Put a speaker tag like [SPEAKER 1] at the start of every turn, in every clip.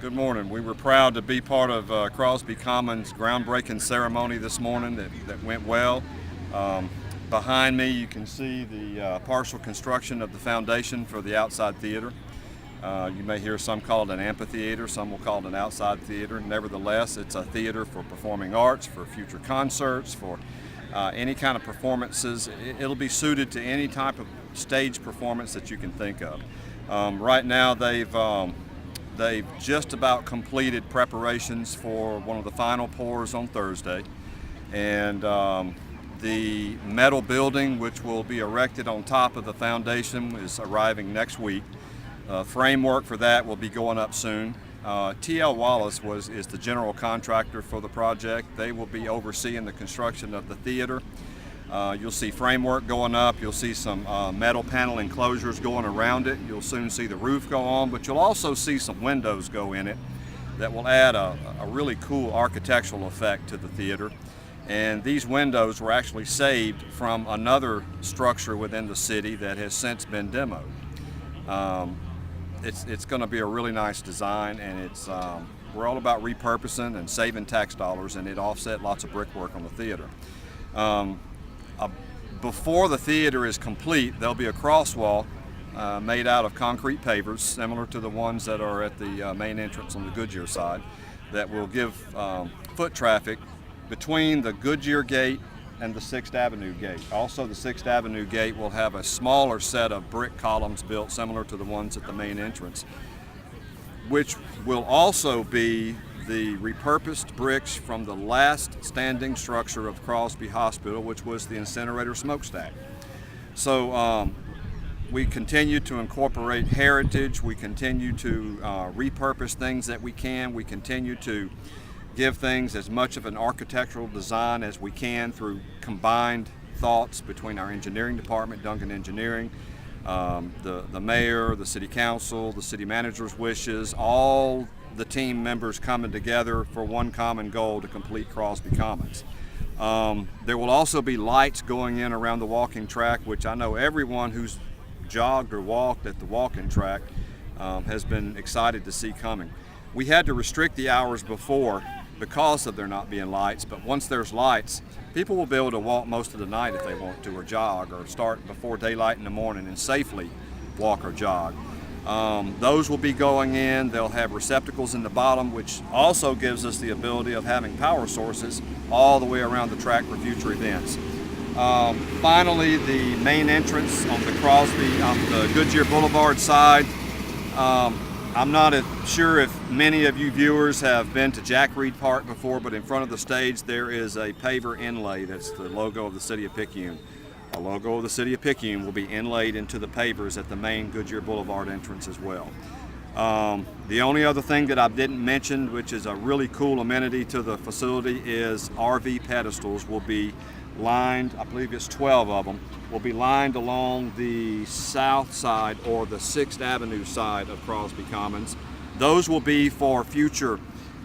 [SPEAKER 1] Good morning. We were proud to be part of Crosby Commons groundbreaking ceremony this morning that went well. Behind me you can see the partial construction of the foundation for the outside theater. You may hear some call it an amphitheater, some will call it an outside theater. Nevertheless, it's a theater for performing arts, for future concerts, for any kind of performances. It'll be suited to any type of stage performance that you can think of. Right now they've just about completed preparations for one of the final pours on Thursday, and the metal building, which will be erected on top of the foundation, is arriving next week. Framework for that will be going up soon. T.L. Wallace is the general contractor for the project. They will be overseeing the construction of the theater. You'll see framework going up, you'll see some metal panel enclosures going around it, you'll soon see the roof go on, but you'll also see some windows go in it that will add a really cool architectural effect to the theater. And these windows were actually saved from another structure within the city that has since been demoed. It's going to be a really nice design, and we're all about repurposing and saving tax dollars, and it offset lots of brickwork on the theater. Before the theater is complete, there'll be a crosswalk made out of concrete pavers, similar to the ones that are at the main entrance on the Goodyear side, that will give foot traffic between the Goodyear gate and the 6th Avenue gate. Also, the 6th Avenue gate will have a smaller set of brick columns built similar to the ones at the main entrance, which will also be the repurposed bricks from the last standing structure of Crosby Hospital, which was the incinerator smokestack. So we continue to incorporate heritage, we continue to repurpose things that we can, we continue to give things as much of an architectural design as we can through combined thoughts between our engineering department, Duncan Engineering, the mayor, the city council, the city manager's wishes, all the team members coming together for one common goal to complete Crosby Commons. There will also be lights going in around the walking track, which I know everyone who's jogged or walked at the walking track has been excited to see coming. We had to restrict the hours before because of there not being lights, but once there's lights, people will be able to walk most of the night if they want to, or jog, or start before daylight in the morning and safely walk or jog. Those will be going in. They'll have receptacles in the bottom, which also gives us the ability of having power sources all the way around the track for future events. Finally, the main entrance on the Goodyear Boulevard side. I'm not sure if many of you viewers have been to Jack Reed Park before, but in front of the stage there is a paver inlay that's the logo of the City of Picayune. The logo of the City of Picayune will be inlaid into the pavers at the main Goodyear Boulevard entrance as well. The only other thing that I didn't mention, which is a really cool amenity to the facility, is RV pedestals will be lined, I believe it's 12 of them, will be lined along the south side or the 6th Avenue side of Crosby Commons. Those will be for future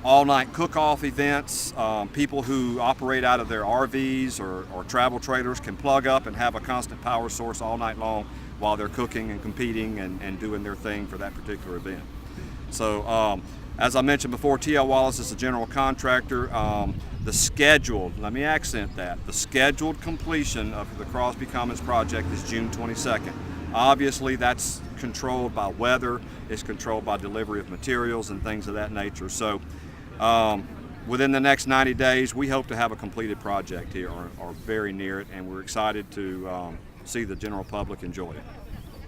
[SPEAKER 1] all-night cook-off events. People who operate out of their RVs or travel trailers can plug up and have a constant power source all night long while they're cooking and competing and doing their thing for that particular event. So as I mentioned before, T.L. Wallace is the general contractor. The scheduled, let me accent that, the scheduled completion of the Crosby Commons project is June 22nd. Obviously that's controlled by weather, it's controlled by delivery of materials and things of that nature. So within the next 90 days, we hope to have a completed project here or very near it, and we're excited to see the general public enjoy it.